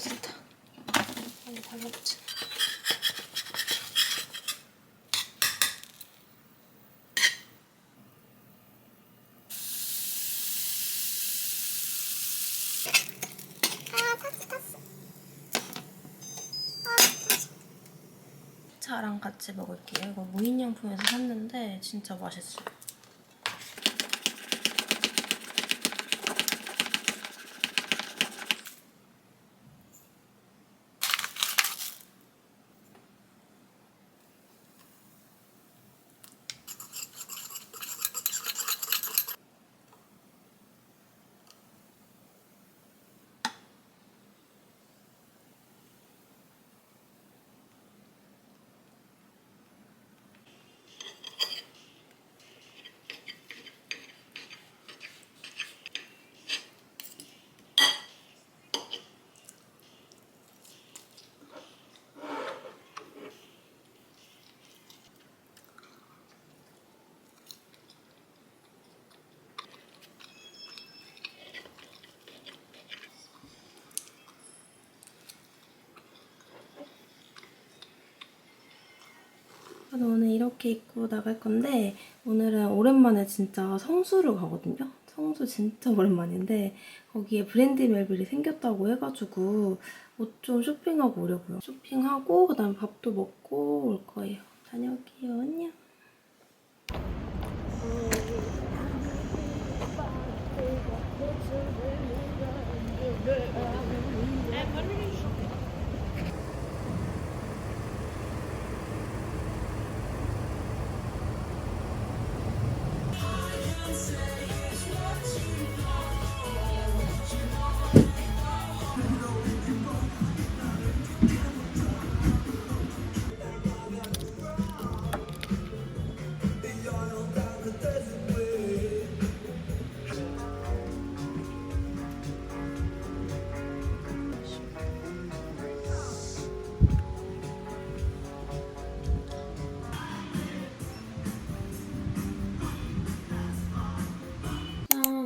싫다. 빨리 발라보자. 차랑 같이 먹을게요. 이거 무인양품에서 샀는데 진짜 맛있어요. 저는 오늘 이렇게 입고 나갈 건데 오늘은 오랜만에 진짜 성수를 가거든요. 성수 진짜 오랜만인데 거기에 브랜디 멜빌이 생겼다고 해가지고 옷 좀 쇼핑하고 오려고요. 쇼핑하고 그다음에 밥도 먹고 올 거예요. 다녀올게요. 안녕.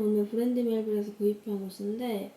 오늘 브랜디 멜빌에서 구입한 옷인데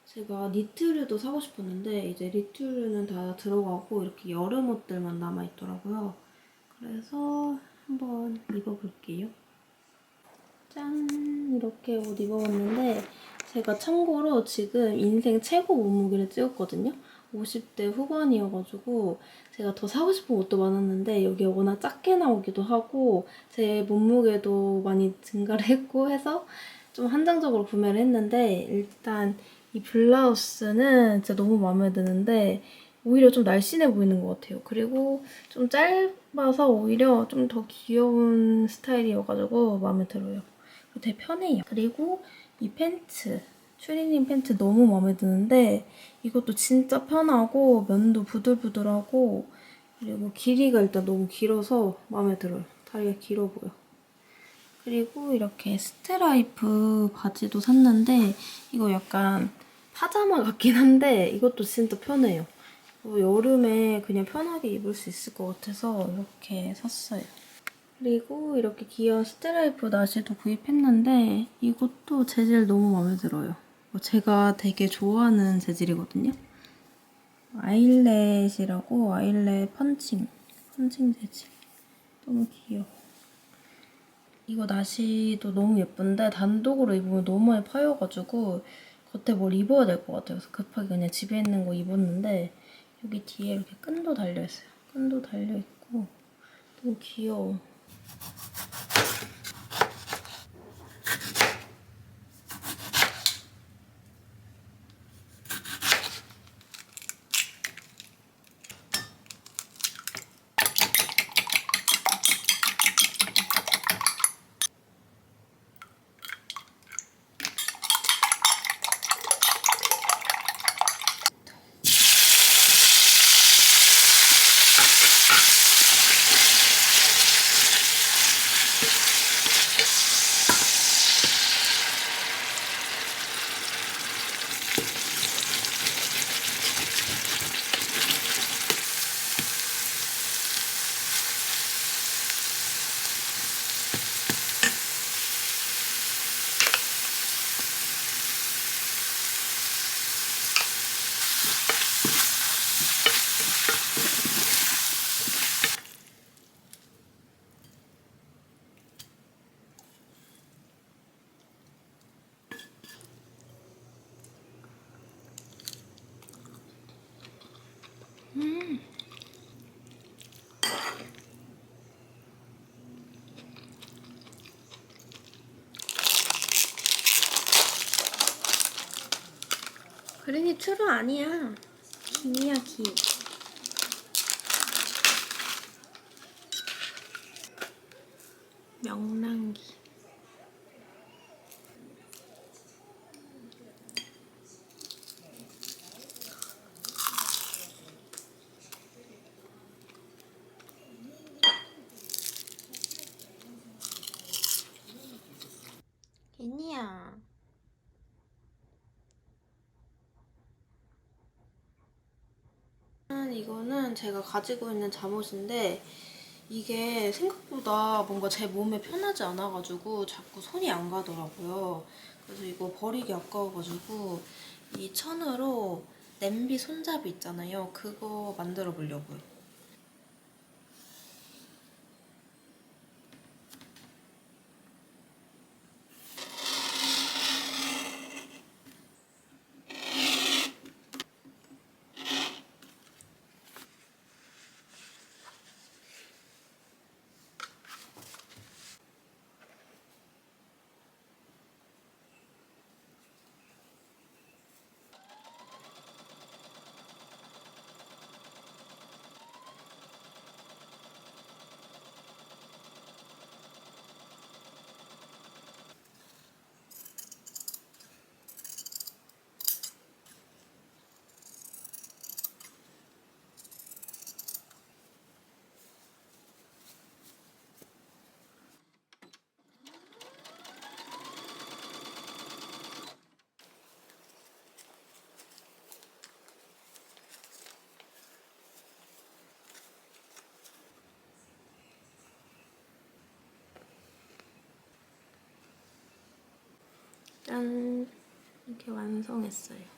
제가 니트류도 사고 싶었는데 이제 니트류는 다 들어가고 이렇게 여름 옷들만 남아있더라고요. 그래서 한번 입어볼게요. 짠! 이렇게 옷 입어봤는데 제가 참고로 지금 인생 최고 몸무게를 찍었거든요. 50대 후반이어가지고 제가 더 사고 싶은 옷도 많았는데 여기가 워낙 작게 나오기도 하고 제 몸무게도 많이 증가를 했고 해서 좀 한정적으로 구매를 했는데 일단 이 블라우스는 진짜 너무 마음에 드는데 오히려 좀 날씬해 보이는 것 같아요. 그리고 좀 짧아서 오히려 좀 더 귀여운 스타일이어가지고 마음에 들어요. 되게 편해요. 그리고 이 팬츠, 추리닝 팬츠 너무 마음에 드는데 이것도 진짜 편하고 면도 부들부들하고 그리고 길이가 일단 너무 길어서 마음에 들어요. 다리가 길어 보여. 그리고 이렇게 스트라이프 바지도 샀는데 이거 약간 파자마 같긴 한데 이것도 진짜 편해요. 여름에 그냥 편하게 입을 수 있을 것 같아서 이렇게 샀어요. 그리고 이렇게 귀여운 스트라이프 나시도 구입했는데 이것도 재질 너무 마음에 들어요. 제가 되게 좋아하는 재질이거든요. 아일렛이라고 아일렛 펀칭 재질. 너무 귀여워. 이거 나시도 너무 예쁜데 단독으로 입으면 너무 많이 파여가지고 겉에 뭘 입어야 될 것 같아요. 그래서 급하게 그냥 집에 있는 거 입었는데 여기 뒤에 이렇게 끈도 달려있어요. 끈도 달려있고 너무 귀여워. 그린이 트루 아니야. 김이야, 김. 명랑기. 개니야. 이거는 제가 가지고 있는 잠옷인데 이게 생각보다 뭔가 제 몸에 편하지 않아가지고 자꾸 손이 안 가더라고요. 그래서 이거 버리기 아까워가지고 이 천으로 냄비 손잡이 있잖아요. 그거 만들어 보려고요. 짠! 이렇게 완성했어요.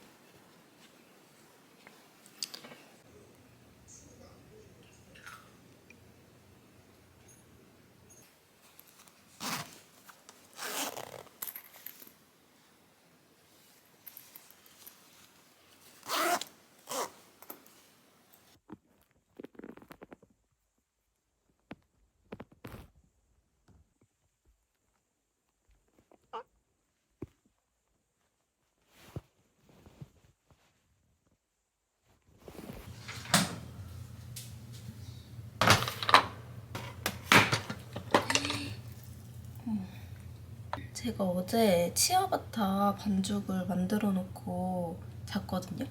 제가 어제 치아바타 반죽을 만들어 놓고 잤거든요.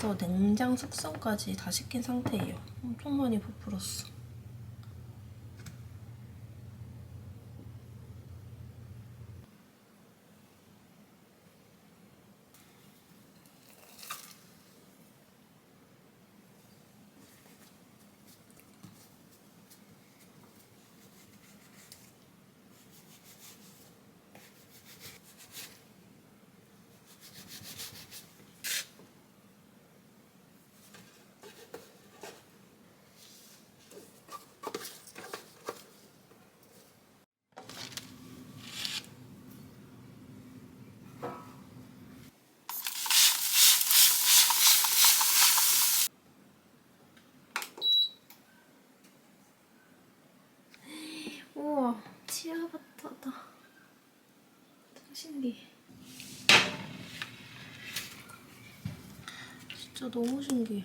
또 냉장 숙성까지 다 시킨 상태예요. 엄청 많이 부풀었어. 우와, 치아바타다. 참 신기해. 진짜 너무 신기해.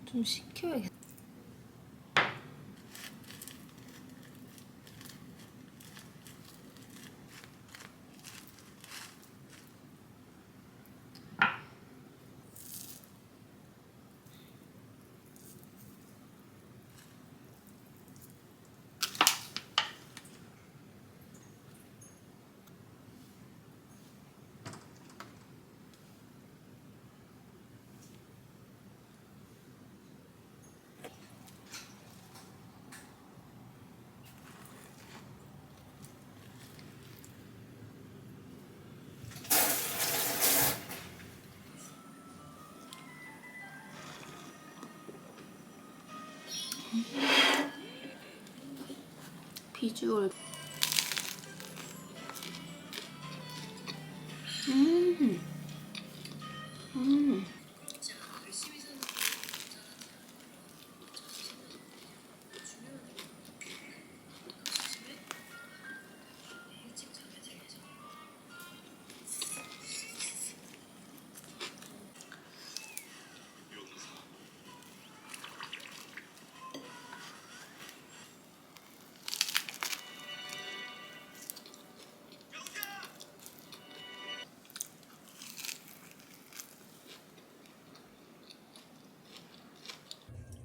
좀 식혀야겠다. 비주얼. 음. 음.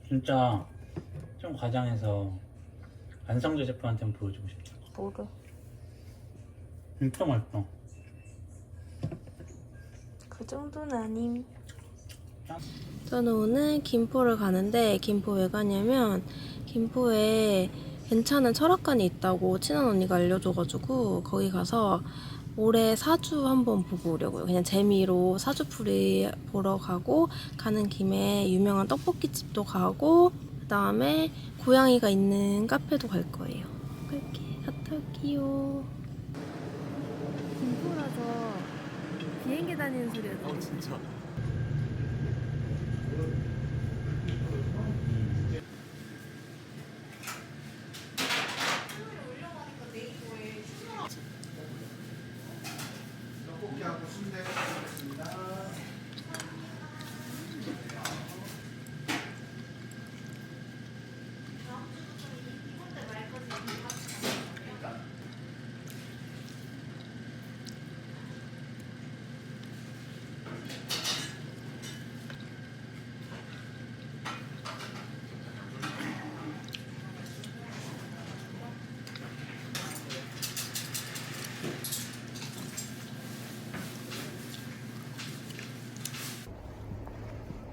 진짜 좀 과장해서 안성재 셰프한테 한번 보여주고 싶다. 뭐를? 진짜 맛있어. 그 정도는 아님. 짠. 저는 오늘 김포를 가는데 김포 왜 가냐면 김포에 괜찮은 철학관이 있다고 친한 언니가 알려줘가지고 거기 가서 올해 사주 한번 보고 오려고요. 그냥 재미로 사주풀이 보러 가고 가는 김에 유명한 떡볶이집도 가고 그다음에 고양이가 있는 카페도 갈 거예요. 그렇게 갔다 올게요. 김포라서 비행기 다니는 소리가 들려요. 진짜?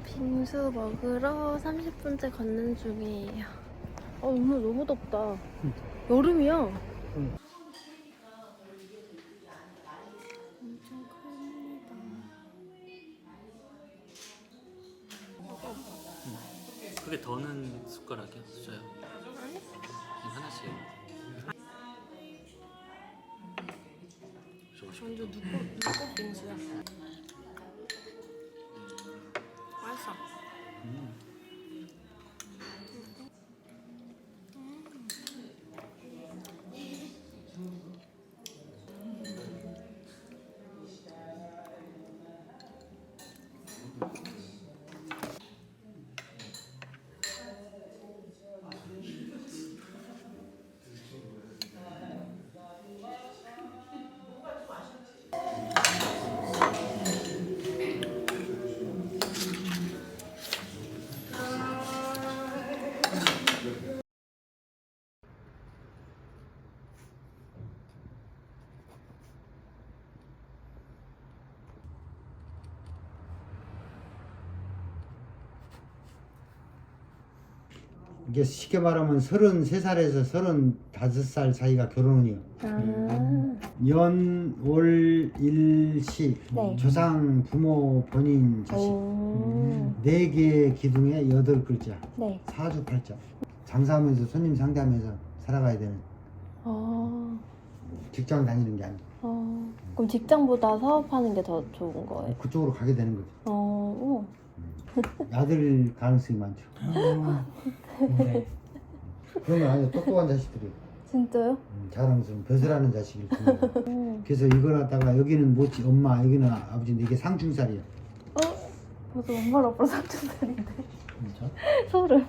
빙수 먹으러 30분째 걷는 중이에요. 오늘 너무 덥다. 여름이야. 엄청 큽니다. 그게 더는 숟가락이야? 수저요? 하나씩. 완전 눈꽃 빙수야. 맛있어. 이게 쉽게 말하면 33살에서 35살 사이가 결혼이요. 연, 월, 일시, 네. 조상, 부모, 본인, 자식. 오. 4개의 기둥에 8글자, 네. 사주팔자. 장사하면서 손님 상대하면서 살아가야 되는, 직장 다니는 게 아니고 그럼 직장보다 사업하는 게 더 좋은 거예요? 그쪽으로 가게 되는 거죠. 오. 아들 가능성이 많죠. 네. 그런 건 아니에요. 똑똑한 자식들이. 진짜요? 자랑스러운 벼슬하는 자식일 뿐이에요. 그래서 이걸 갖다가 여기는 모치 엄마, 여기는 아버지인데 이게 상충살이에요. 저도 엄마랑 아빠랑 삼촌살인데. 진짜? 소름.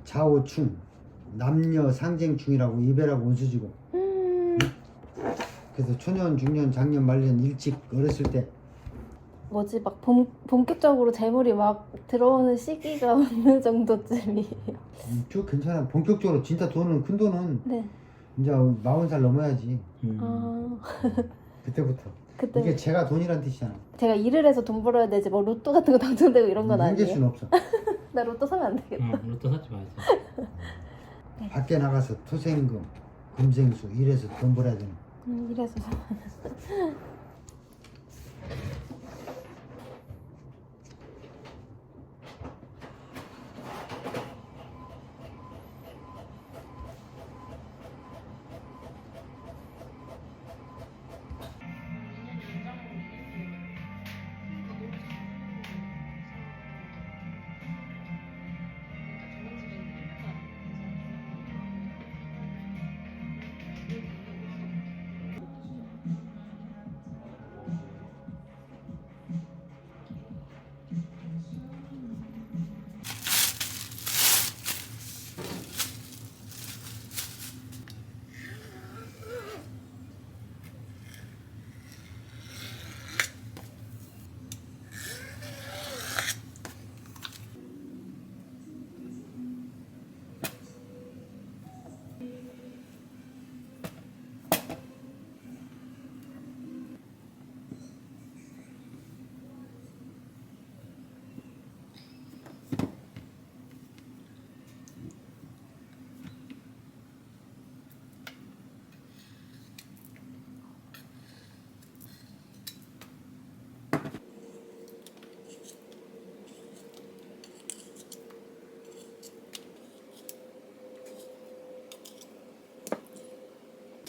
좌우충, 남녀 상쟁충이라고 이별하고 원수지고. 그래서 초년, 중년, 장년, 말년 일찍 어렸을 때 뭐지 막 본격적으로 재물이 막 들어오는 시기가 어느 정도쯤이에요? 쭉 괜찮아. 본격적으로 진짜 돈은 큰 돈은 네. 이제 40살 넘어야지. 그때부터. 그때 이게 제가 돈이란 뜻이잖아. 제가 일을 해서 돈 벌어야 되지 뭐 로또 같은 거 당첨되고 이런 건 현재 아니에요? 수는 없어. 나 로또 사면 안 되겠다. 로또 사지 마세요. 밖에 나가서 토생금, 금생수 이래서 돈 벌어야 되는. 이래서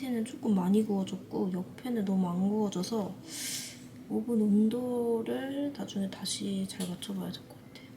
밑에는 조금 많이 구워졌고 옆에는 너무 안 구워져서 오븐 온도를 나중에 다시 잘 맞춰봐야 될 것 같아요.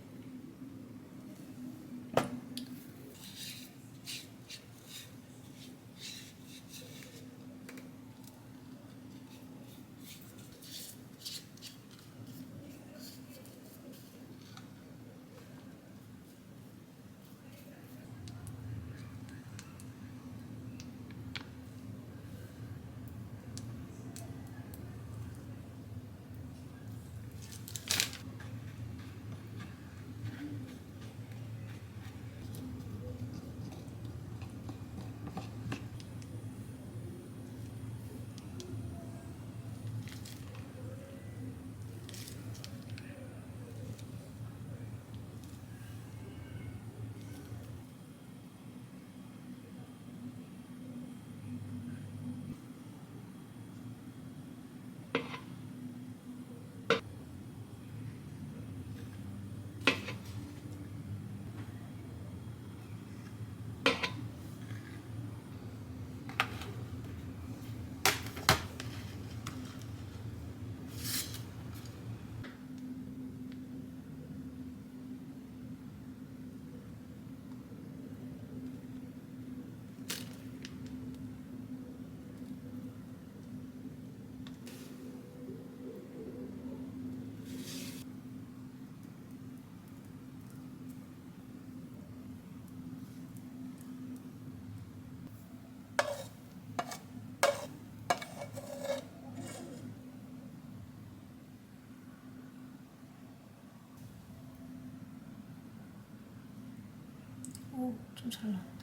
오, 좀 잘 나왔다.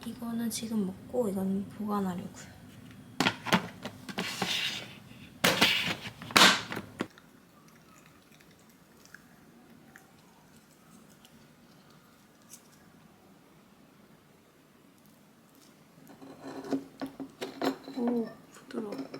이거는 지금 먹고 이건 보관하려고요. 오, 부드러워.